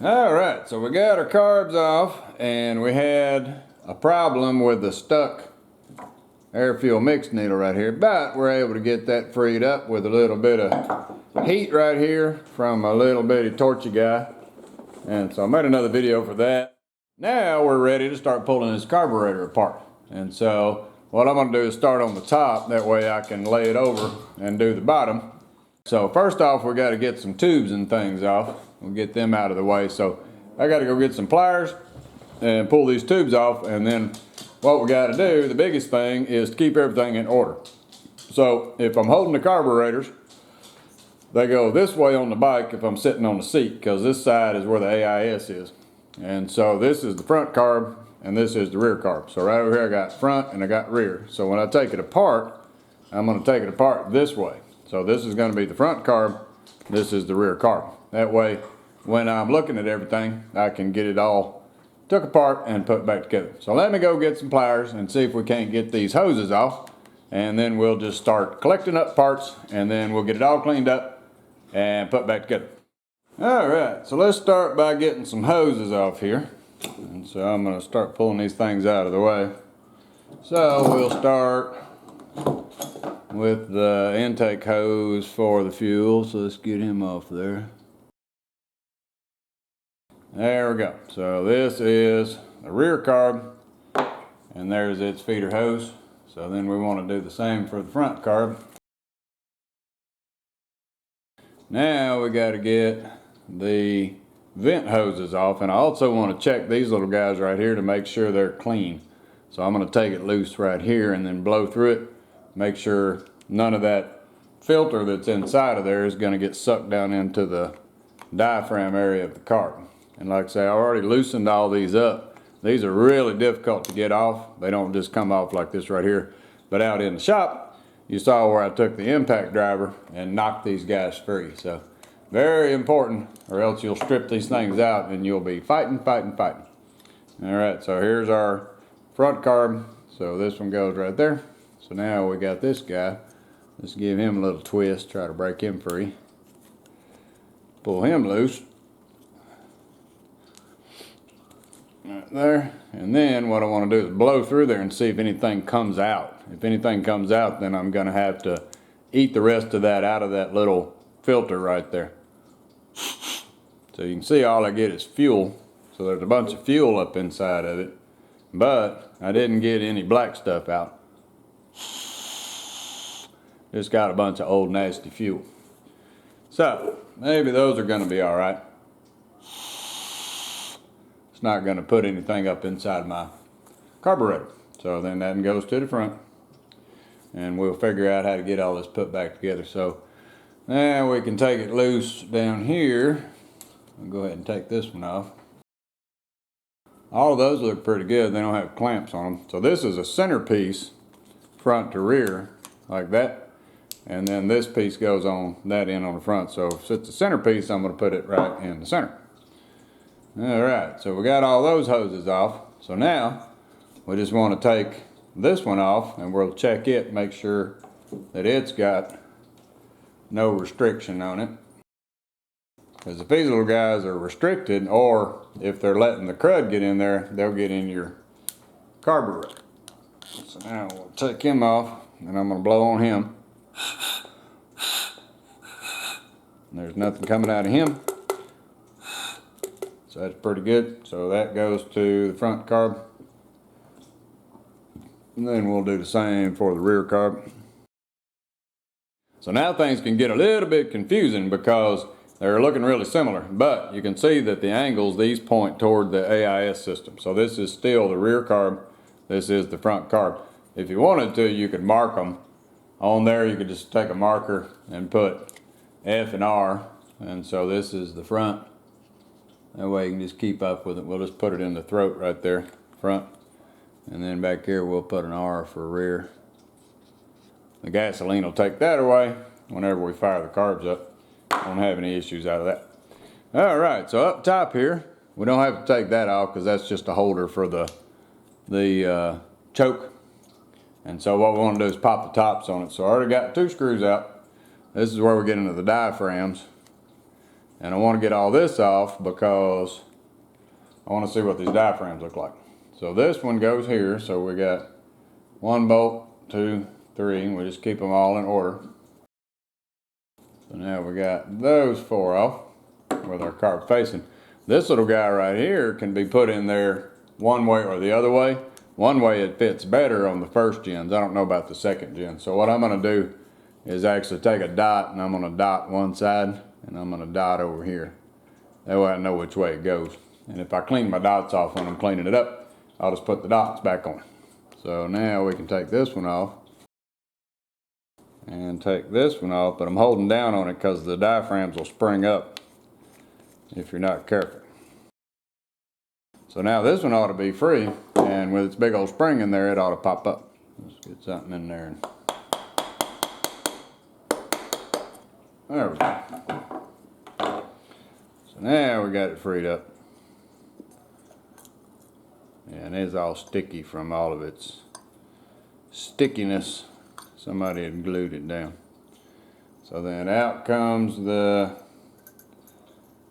All right, so we got our carbs off and we had a problem with the stuck air fuel mix needle right here, but we're able to get that freed up with a little bit of heat right here from a little bitty torchy guy. And so I made another video for that. Now we're ready to start pulling this carburetor apart. And so what I'm gonna do is start on the top, that way I can lay it over and do the bottom. So first off, we gotta get some tubes and things off. We'll get them out of the way. So I gotta go get some pliers and pull these tubes off, and then what we gotta do, the biggest thing, is to keep everything in order. So if I'm holding the carburetors, they go this way on the bike if I'm sitting on the seat, because this side is where the AIS is. And so this is the front carb and this is the rear carb. So right over here I got front and I got rear. So when I take it apart, I'm gonna take it apart this way. So this is gonna be the front carb, this is the rear carb. That way, when I'm looking at everything, I can get it all took apart and put back together. So let me go get some pliers and see if we can't get these hoses off, and then we'll just start collecting up parts, and then we'll get it all cleaned up and put back together. All right, so let's start by getting some hoses off here. And so I'm gonna start pulling these things out of the way. So we'll start with the intake hose for the fuel. So let's get him off there. There we go. So this is the rear carb, and there's its feeder hose. So then we want to do the same for the front carb. Now we got to get the vent hoses off, and I also want to check these little guys right here to make sure they're clean. So I'm going to take it loose right here and then blow through it, make sure none of that filter that's inside of there is going to get sucked down into the diaphragm area of the carb. And like I say, I already loosened all these up. These are really difficult to get off. They don't just come off like this right here. But out in the shop, you saw where I took the impact driver and knocked these guys free. So very important, or else you'll strip these things out and you'll be fighting. All right, so here's our front carb. So this one goes right there. So now we got this guy. Let's give him a little twist, try to break him free. Pull him loose. Right there, and then what I want to do is blow through there and see if anything comes out. If anything comes out, then I'm going to have to eat the rest of that out of that little filter right there. So you can see all I get is fuel. So there's a bunch of fuel up inside of it, but I didn't get any black stuff out. Just got a bunch of old nasty fuel. So maybe those are going to be all right. Not going to put anything up inside my carburetor. So then that goes to the front, and we'll figure out how to get all this put back together. So now we can take it loose down here. I'll go ahead and take this one off. All of those look pretty good. They don't have clamps on them. So this is a centerpiece, front to rear, like that. And then this piece goes on that end on the front. So if it's a centerpiece, I'm going to put it right in the center. Alright, so we got all those hoses off. So now we just want to take this one off, and we'll check it, make sure that it's got no restriction on it. Because if these little guys are restricted, or if they're letting the crud get in there, they'll get in your carburetor. So now we'll take him off, and I'm going to blow on him. And there's nothing coming out of him. So that's pretty good. So that goes to the front carb. And then we'll do the same for the rear carb. So now things can get a little bit confusing because they're looking really similar, but you can see that the angles, these point toward the AIS system. So this is still the rear carb. This is the front carb. If you wanted to, you could mark them. On there, you could just take a marker and put F and R. And so this is the front. That way you can just keep up with it. We'll just put it in the throat right there, front. And then back here we'll put an R for rear. The gasoline will take that away whenever we fire the carbs up. Won't have any issues out of that. All right, so up top here, we don't have to take that off because that's just a holder for the choke. And so what we want to do is pop the tops on it. So I already got 2 screws out. This is where we get into the diaphragms. And I want to get all this off because I want to see what these diaphragms look like. So this one goes here. So we got 1 bolt, 2, 3. We just keep them all in order. So now we got those 4 off with our carb facing. This little guy right here can be put in there one way or the other way. One way it fits better on the first gens. I don't know about the second gen. So what I'm going to do is actually take a dot, and I'm going to dot one side and I'm going to dot over here. That way I know which way it goes. And if I clean my dots off when I'm cleaning it up, I'll just put the dots back on. So now we can take this one off and take this one off, but I'm holding down on it because the diaphragms will spring up if you're not careful. So now this one ought to be free, and with its big old spring in there, it ought to pop up. Let's get something in there. There we go. So now we got it freed up. And it's all sticky from all of its stickiness. Somebody had glued it down. So then out comes the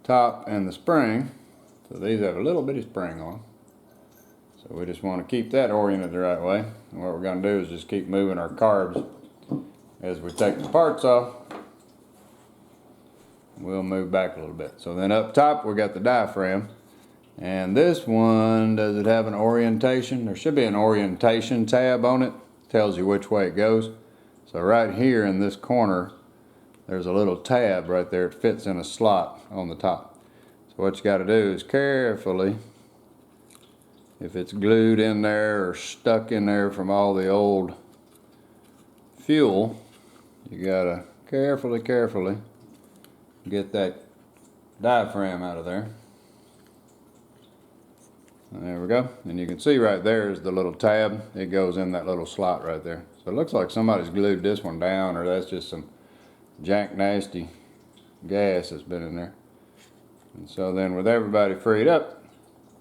top and the spring. So these have a little bitty spring on them. So we just want to keep that oriented the right way. And what we're going to do is just keep moving our carbs as we take the parts off. We'll move back a little bit. So then up top we got the diaphragm. And this one, does it have an orientation? There should be an orientation tab on it. Tells you which way it goes. So right here in this corner, there's a little tab right there. It fits in a slot on the top. So what you got to do is carefully, if it's glued in there or stuck in there from all the old fuel, you got to carefully get that diaphragm out of there. There we go. And you can see right there is the little tab. It goes in that little slot right there. So it looks like somebody's glued this one down, or that's just some jank nasty gas that's been in there. And so then with everybody freed up,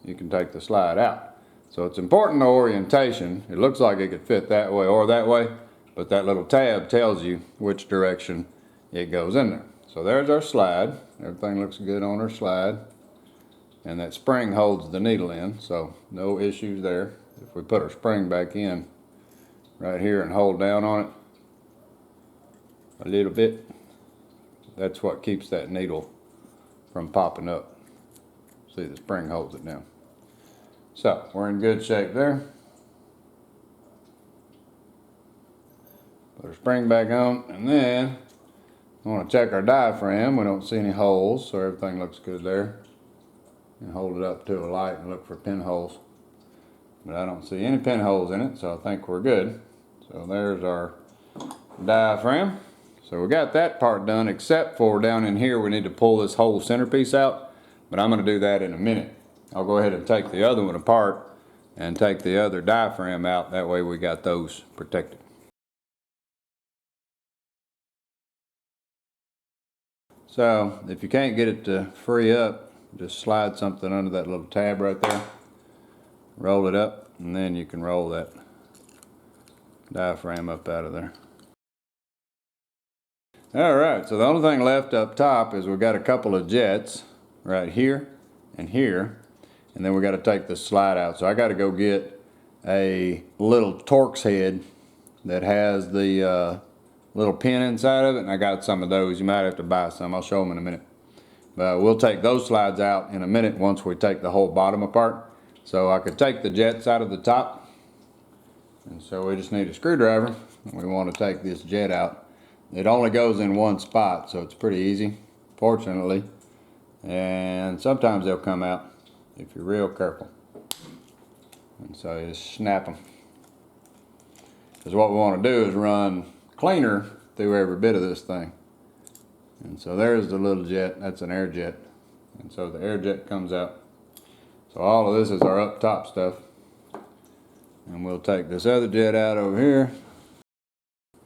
you can take the slide out. So it's important to orientation. It looks like it could fit that way or that way, but that little tab tells you which direction it goes in there. So there's our slide. Everything looks good on our slide. And that spring holds the needle in, so no issues there. If we put our spring back in right here and hold down on it a little bit, that's what keeps that needle from popping up. See, the spring holds it down. So we're in good shape there. Put our spring back on, and then I want to check our diaphragm. We don't see any holes, so everything looks good there. And hold it up to a light and look for pinholes. But I don't see any pinholes in it, so I think we're good. So there's our diaphragm. So we got that part done, except for down in here we need to pull this whole centerpiece out, but I'm going to do that in a minute. I'll go ahead and take the other one apart and take the other diaphragm out. That way we got those protected. So if you can't get it to free up, just slide something under that little tab right there, roll it up, and then you can roll that diaphragm up out of there. Alright, so the only thing left up top is we've got a couple of jets right here and here, and then we got to take the slide out. So I got to go get a little Torx head that has the little pin inside of it, and I got some of those. You might have to buy some. I'll show them in a minute. But we'll take those slides out in a minute once we take the whole bottom apart. So I could take the jets out of the top, and so we just need a screwdriver, and we want to take this jet out. It only goes in one spot, so it's pretty easy, fortunately. And sometimes they'll come out if you're real careful. And so you just snap them. Because what we want to do is run cleaner through every bit of this thing. And so there's the little jet. That's an air jet. And so the air jet comes out. So all of this is our up top stuff. And we'll take this other jet out over here.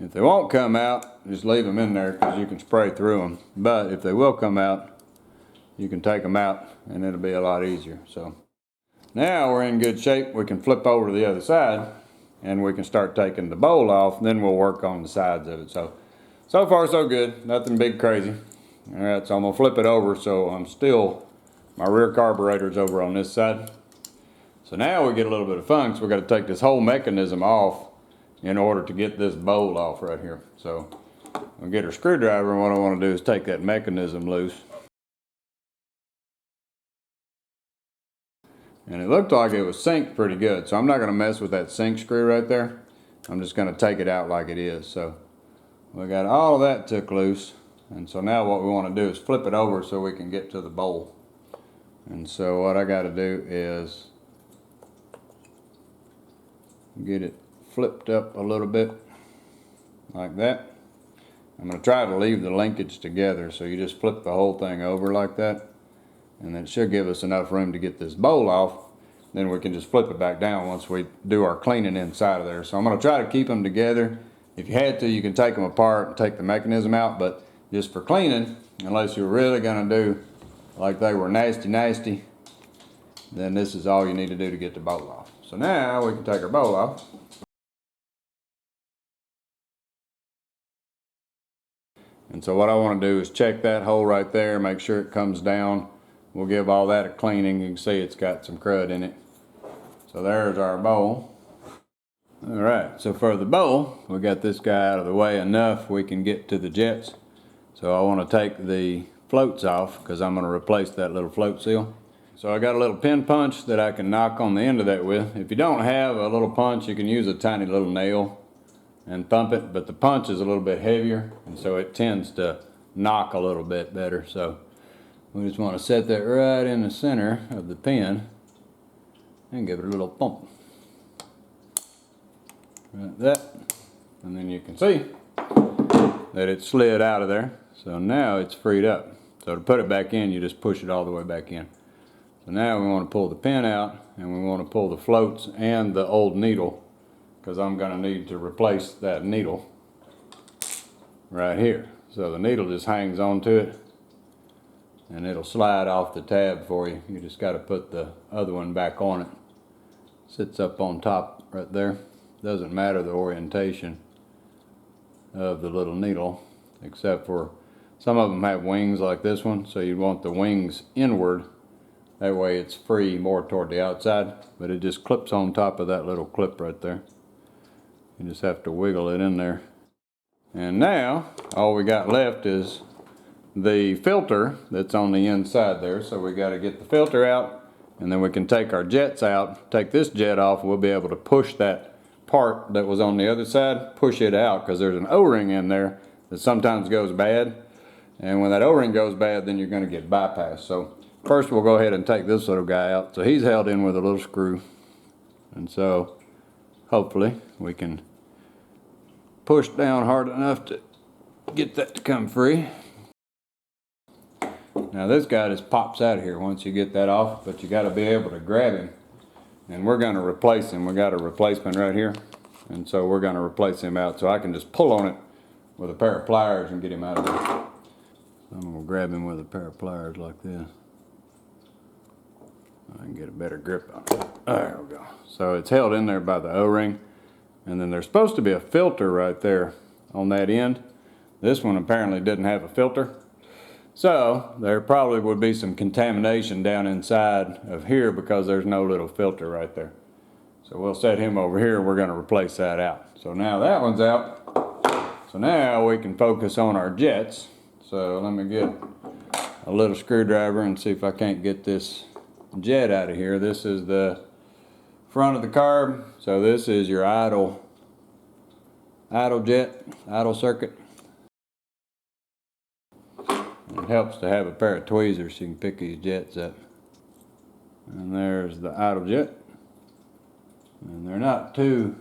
If they won't come out, just leave them in there because you can spray through them. But if they will come out, you can take them out and it'll be a lot easier. So now we're in good shape. We can flip over to the other side and we can start taking the bowl off, and then we'll work on the sides of it. So far so good, nothing big crazy. Alright, so I'm going to flip it over so my rear carburetor's over on this side. So now we get a little bit of fun because we've got to take this whole mechanism off in order to get this bowl off right here. So I'll get our screwdriver, and what I want to do is take that mechanism loose. And it looked like it was synced pretty good, so I'm not going to mess with that sync screw right there. I'm just going to take it out like it is. So we got all of that took loose, and so now what we want to do is flip it over so we can get to the bowl. And so what I got to do is get it flipped up a little bit like that. I'm going to try to leave the linkage together, so you just flip the whole thing over like that, and then it should give us enough room to get this bowl off. Then we can just flip it back down once we do our cleaning inside of there. So I'm going to try to keep them together. If you had to, you can take them apart and take the mechanism out, but just for cleaning, unless you're really going to do like they were nasty, then this is all you need to do to get the bowl off. So now we can take our bowl off. And so what I want to do is check that hole right there, make sure it comes down. We'll give all that a cleaning. You can see it's got some crud in it. So there's our bowl. Alright, so for the bowl, we got this guy out of the way enough we can get to the jets. So I want to take the floats off because I'm going to replace that little float seal. So I got a little pin punch that I can knock on the end of that with. If you don't have a little punch, you can use a tiny little nail and thump it, but the punch is a little bit heavier, and so it tends to knock a little bit better. So we just want to set that right in the center of the pin and give it a little pump. Like that. And then you can see that it slid out of there. So now it's freed up. So to put it back in, you just push it all the way back in. So now we want to pull the pin out, and we want to pull the floats and the old needle, because I'm going to need to replace that needle right here. So the needle just hangs onto it, and it'll slide off the tab for you. You just got to put the other one back on it. Sits up on top right there. Doesn't matter the orientation of the little needle, except for some of them have wings like this one, so you want the wings inward. That way it's free more toward the outside, but it just clips on top of that little clip right there. You just have to wiggle it in there. And now all we got left is the filter that's on the inside there. So we got to get the filter out, and then we can take our jets out, take this jet off. We'll be able to push that part that was on the other side, push it out, because there's an O-ring in there that sometimes goes bad. And when that O-ring goes bad, then you're going to get bypassed. So first we'll go ahead and take this little guy out. So he's held in with a little screw. And so hopefully we can push down hard enough to get that to come free. Now this guy just pops out of here once you get that off, but you got to be able to grab him. And we're going to replace him. We got a replacement right here. And so we're going to replace him out. So I can just pull on it with a pair of pliers and get him out of there. So I'm going to grab him with a pair of pliers like this. I can get a better grip on it. There we go. So it's held in there by the O-ring. And then there's supposed to be a filter right there on that end. This one apparently didn't have a filter. So there probably would be some contamination down inside of here because there's no little filter right there. So we'll set him over here. We're going to replace that out. So now that one's out. So now we can focus on our jets. So let me get a little screwdriver and see if I can't get this jet out of here. This is the front of the carb. So this is your idle jet, idle circuit. It helps to have a pair of tweezers so you can pick these jets up. And there's the idle jet. And they're not too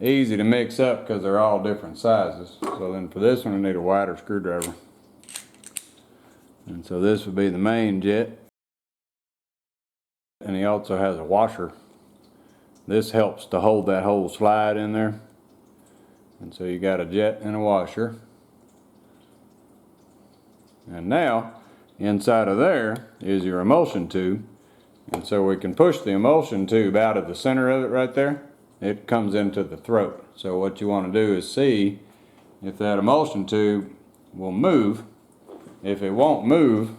easy to mix up because they're all different sizes. So then for this one I need a wider screwdriver. And so this would be the main jet. And he also has a washer. This helps to hold that whole slide in there. And so you got a jet and a washer. And now inside of there is your emulsion tube. And so we can push the emulsion tube out of the center of it right there. It comes into the throat. So what you want to do is see if that emulsion tube will move if it won't move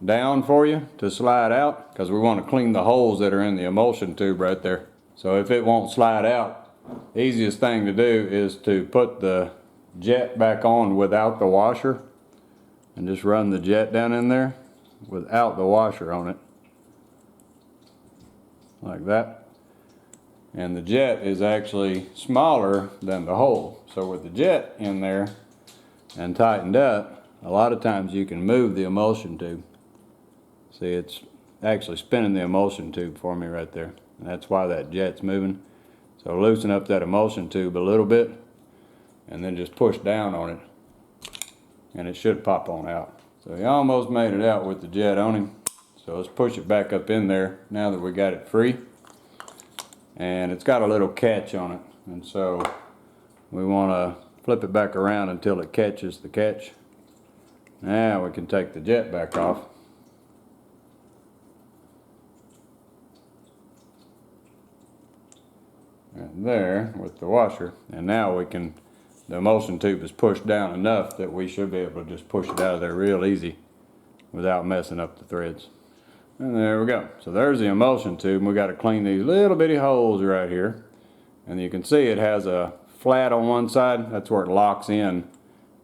down for you to slide out, because we want to clean the holes that are in the emulsion tube right there. So if it won't slide out, the easiest thing to do is to put the jet back on without the washer and just run the jet down in there without the washer on it, like that. And the jet is actually smaller than the hole. So with the jet in there and tightened up, a lot of times you can move the emulsion tube. See, it's actually spinning the emulsion tube for me right there. And that's why that jet's moving. So loosen up that emulsion tube a little bit and then just push down on it and it should pop on out. So he almost made it out with the jet on him. So let's push it back up in there now that we got it free. And it's got a little catch on it. And so we want to flip it back around until it catches the catch. Now we can take the jet back off. Right there with the washer, and now we can, the emulsion tube is pushed down enough that we should be able to just push it out of there real easy without messing up the threads. And there we go. So there's the emulsion tube, and we got to clean these little bitty holes right here. And you can see it has a flat on one side. That's where it locks in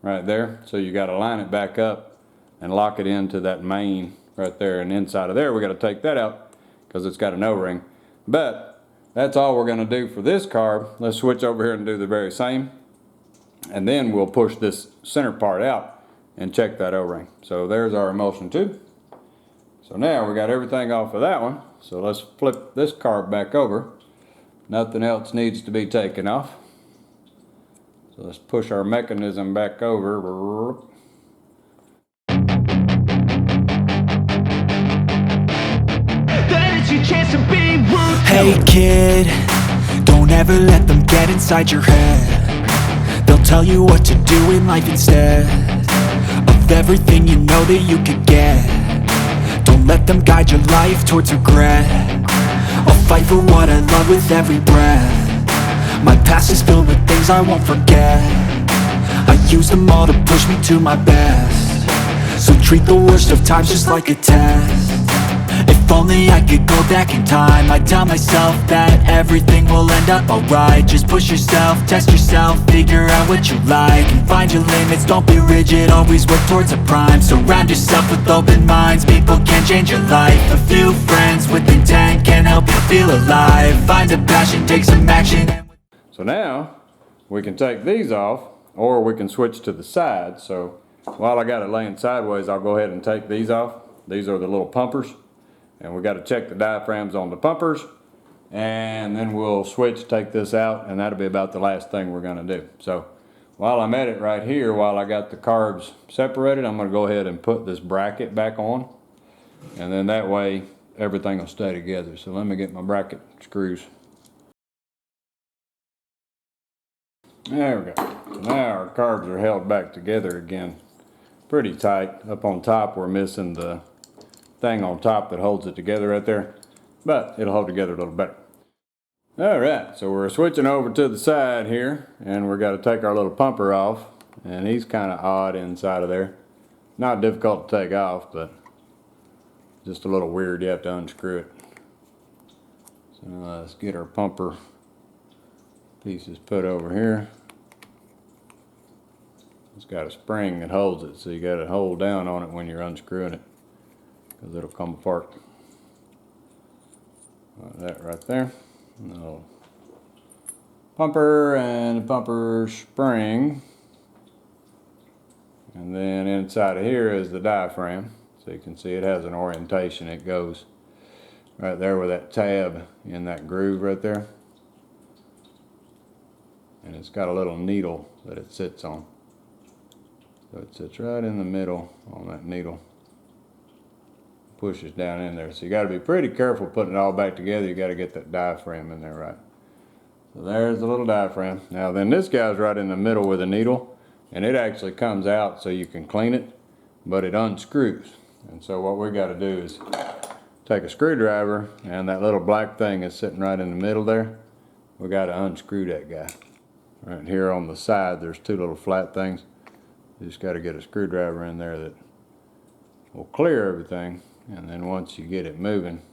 right there. So you got to line it back up and lock it into that main right there, and inside of there we got to take that out because it's got an O-ring. But that's all we're going to do for this carb. Let's switch over here and do the very same. And then we'll push this center part out and check that O-ring. So there's our emulsion tube. So now we got everything off of that one. So let's flip this carb back over. Nothing else needs to be taken off. So let's push our mechanism back over. Hey kid, don't ever let them get inside your head. They'll tell you what to do in life instead of everything you know that you could get. Don't let them guide your life towards regret. I'll fight for what I love with every breath. My past is filled with things I won't forget. I use them all to push me to my best. So treat the worst of times just like a test. If only I could go back in time, I'd tell myself that everything will end up alright. Just push yourself, test yourself, figure out what you like, and find your limits, don't be rigid, always work towards a prime. Surround yourself with open minds, people can change your life. A few friends with intent can help you feel alive. Find a passion, take some action. So now we can take these off, or we can switch to the side. So while I got it laying sideways, I'll go ahead and take these off. These are the little pumpers. And we got to check the diaphragms on the pumpers, and then we'll switch, take this out, and that'll be about the last thing we're going to do. So while I'm at it right here, while I got the carbs separated, I'm going to go ahead and put this bracket back on, and then that way everything will stay together. So let me get my bracket screws. There we go. So now our carbs are held back together again pretty tight. Up on top we're missing the thing on top that holds it together right there, but it'll hold together a little better. Alright, so we're switching over to the side here, and we're got to take our little pumper off, and he's kind of odd inside of there. Not difficult to take off, but just a little weird. You have to unscrew it. So let's get our pumper pieces put over here. It's got a spring that holds it, so you got to hold down on it when you're unscrewing it, because it'll come apart. Like that right there. And a little pumper and a pumper spring. And then inside of here is the diaphragm. So you can see it has an orientation. It goes right there with that tab in that groove right there. And it's got a little needle that it sits on. So it sits right in the middle on that needle. Pushes down in there. So you got to be pretty careful putting it all back together. You got to get that diaphragm in there right. So there's the little diaphragm. Now then this guy's right in the middle with a needle, and it actually comes out so you can clean it, but it unscrews. And so what we got to do is take a screwdriver, and that little black thing is sitting right in the middle there. We got to unscrew that guy. Right here on the side there's two little flat things. You just got to get a screwdriver in there that will clear everything, and then once you get it moving,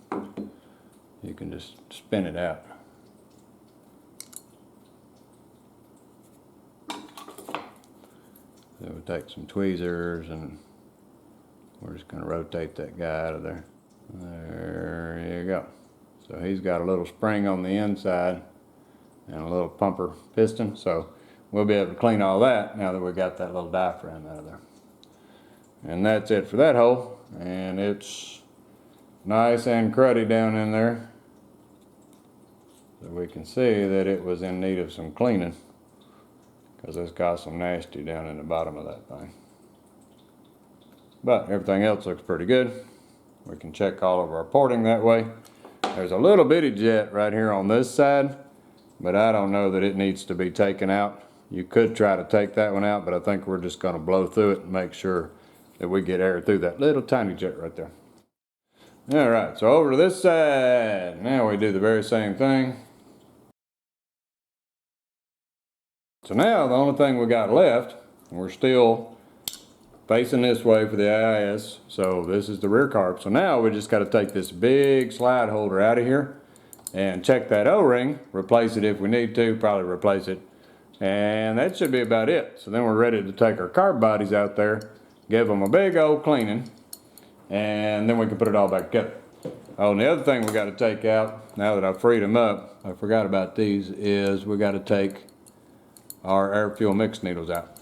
you can just spin it out. So we'll take some tweezers and we're just going to rotate that guy out of there. There you go. So he's got a little spring on the inside and a little pumper piston, so we'll be able to clean all that now that we got that little diaphragm out of there. And that's it for that hole, and it's nice and cruddy down in there. So we can see that it was in need of some cleaning, because it's got some nasty down in the bottom of that thing. But everything else looks pretty good. We can check all of our porting that way. There's a little bitty jet right here on this side, but I don't know that it needs to be taken out. You could try to take that one out, but I think we're just going to blow through it and make sure that we get air through that little tiny jet right there. Alright, so over to this side. Now we do the very same thing. So now the only thing we got left, we're still facing this way for the AIS, so this is the rear carb. So now we just got to take this big slide holder out of here and check that O-ring, replace it if we need to, probably replace it, and that should be about it. So then we're ready to take our carb bodies out there, give them a big old cleaning, and then we can put it all back together. Oh, and the other thing we got to take out, now that I've freed them up, I forgot about these, is we got to take our air fuel mix needles out.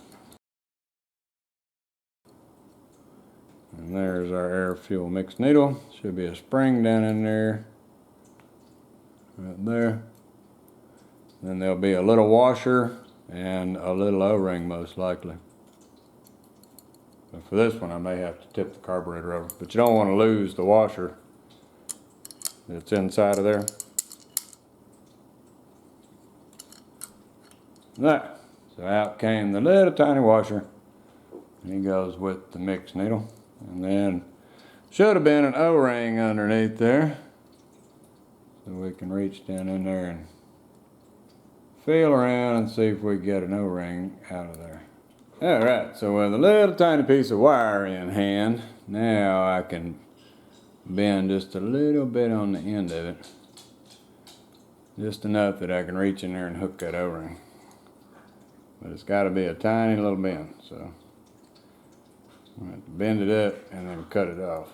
And there's our air fuel mix needle. Should be a spring down in there, right there. Then there'll be a little washer and a little O-ring most likely. But for this one I may have to tip the carburetor over, but you don't want to lose the washer that's inside of there. There. So out came the little tiny washer, and he goes with the mix needle. And then should have been an O-ring underneath there, so we can reach down in there and feel around and see if we get an O-ring out of there. Alright, so with a little tiny piece of wire in hand, now I can bend just a little bit on the end of it, just enough that I can reach in there and hook that O-ring. But it's got to be a tiny little bend, so I'm going to bend it up and then cut it off.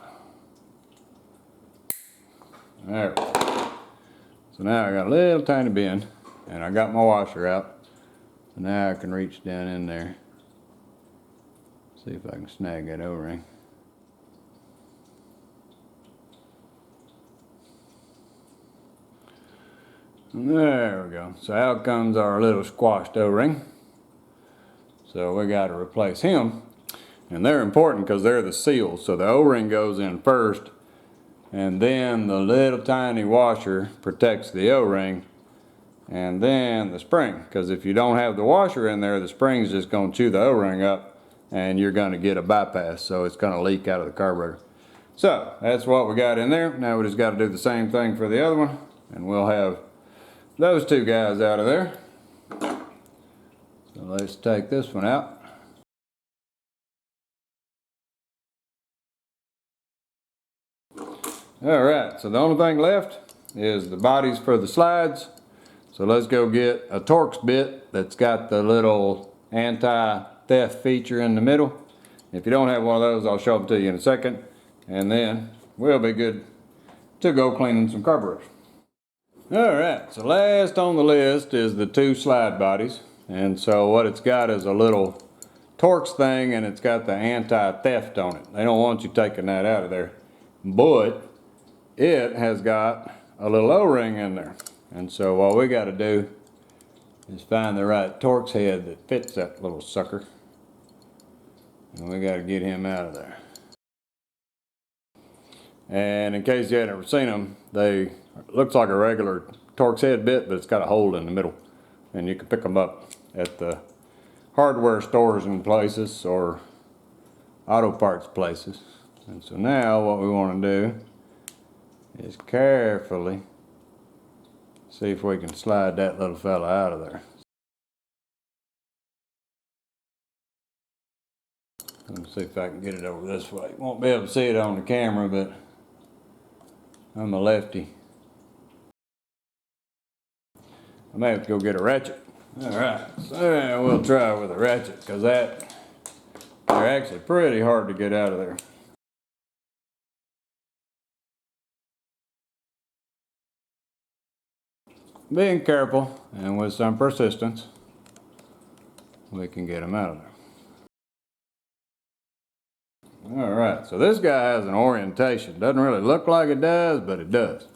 There. So now I got a little tiny bend, and I got my washer out. So now I can reach down in there, see if I can snag that O-ring. There we go. So out comes our little squashed O-ring. So we got to replace him. And they're important because they're the seals. So the O-ring goes in first, and then the little tiny washer protects the O-ring, and then the spring. Because if you don't have the washer in there, the spring's just going to chew the O-ring up, and you're going to get a bypass. So it's going to leak out of the carburetor. So that's what we got in there. Now we just got to do the same thing for the other one, and we'll have those two guys out of there. So let's take this one out. Alright, so the only thing left is the bodies for the slides. So let's go get a Torx bit that's got the little anti-theft feature in the middle. If you don't have one of those, I'll show them to you in a second. And then we'll be good to go cleaning some carburetors. Alright, so last on the list is the two slide bodies. And so what it's got is a little Torx thing, and it's got the anti-theft on it. They don't want you taking that out of there. But it has got a little O-ring in there. And so what we got to do is find the right Torx head that fits that little sucker. And we got to get him out of there. And in case you hadn't ever seen them, they looks like a regular Torx head bit, but it's got a hole in the middle. And you can pick them up at the hardware stores and places, or auto parts places. And so now what we want to do is carefully see if we can slide that little fella out of there. Let me see if I can get it over this way. Won't be able to see it on the camera, but I'm a lefty. I may have to go get a ratchet. Alright, so we'll try with a ratchet, because they're actually pretty hard to get out of there. Being careful and with some persistence, we can get them out of there. Alright, so this guy has an orientation. Doesn't really look like it does, but it does.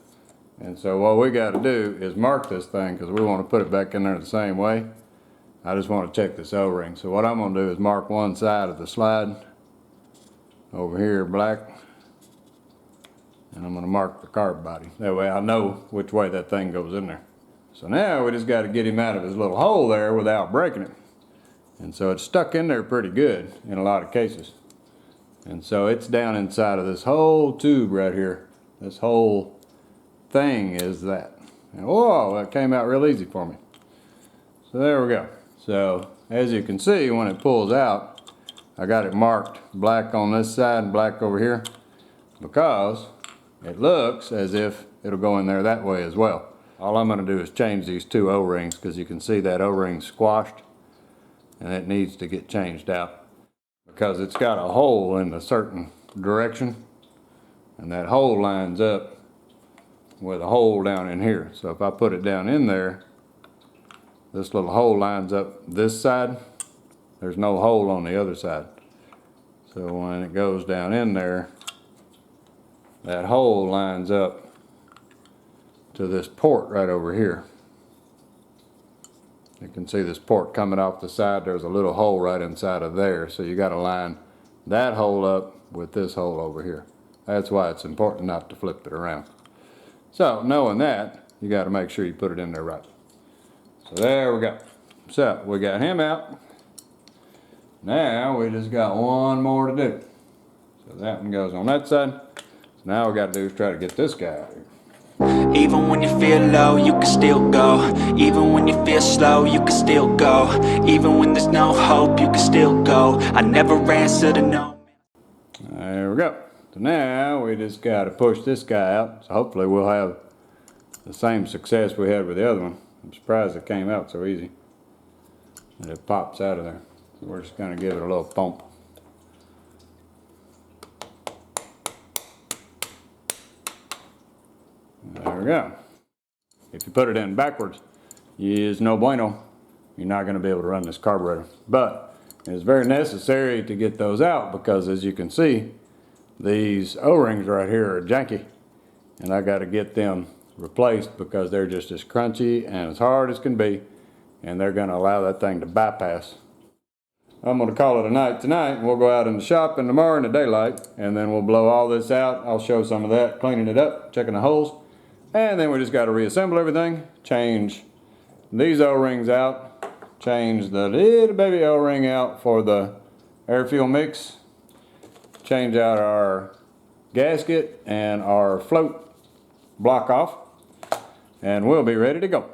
And so what we got to do is mark this thing, because we want to put it back in there the same way. I just want to check this O-ring. So what I'm going to do is mark one side of the slide over here black, and I'm going to mark the carb body. That way I know which way that thing goes in there. So now we just got to get him out of his little hole there without breaking it. And so it's stuck in there pretty good in a lot of cases. And so it's down inside of this whole tube right here. This whole thing is that. And whoa, that came out real easy for me. So there we go. So as you can see, when it pulls out, I got it marked black on this side and black over here, because it looks as if it'll go in there that way as well. All I'm going to do is change these two O-rings, because you can see that O-ring squashed and it needs to get changed out, because it's got a hole in a certain direction, and that hole lines up with a hole down in here. So if I put it down in there, this little hole lines up this side. There's no hole on the other side. So when it goes down in there, that hole lines up to this port right over here. You can see this port coming off the side. There's a little hole right inside of there. So you got to line that hole up with this hole over here. That's why it's important not to flip it around. So knowing that, you got to make sure you put it in there right. So there we go. So we got him out. Now we just got one more to do. So that one goes on that side. So now we got to do is try to get this guy out here. Even when you feel low, you can still go. Even when you feel slow, you can still go. Even when there's no hope, you can still go. I never answer to no. There we go. So now we just got to push this guy out. So hopefully we'll have the same success we had with the other one. I'm surprised it came out so easy. And it pops out of there. So we're just going to give it a little pump. There we go. If you put it in backwards, it's no bueno. You're not going to be able to run this carburetor. But it's very necessary to get those out, because as you can see, these O-rings right here are janky. And I got to get them replaced, because they're just as crunchy and as hard as can be. And they're going to allow that thing to bypass. I'm going to call it a night tonight. We'll go out in the shop in tomorrow in the daylight, and then we'll blow all this out. I'll show some of that, cleaning it up, checking the holes. And then we just got to reassemble everything, change these O-rings out, change the little baby O-ring out for the air fuel mix, change out our gasket and our float block off, and we'll be ready to go.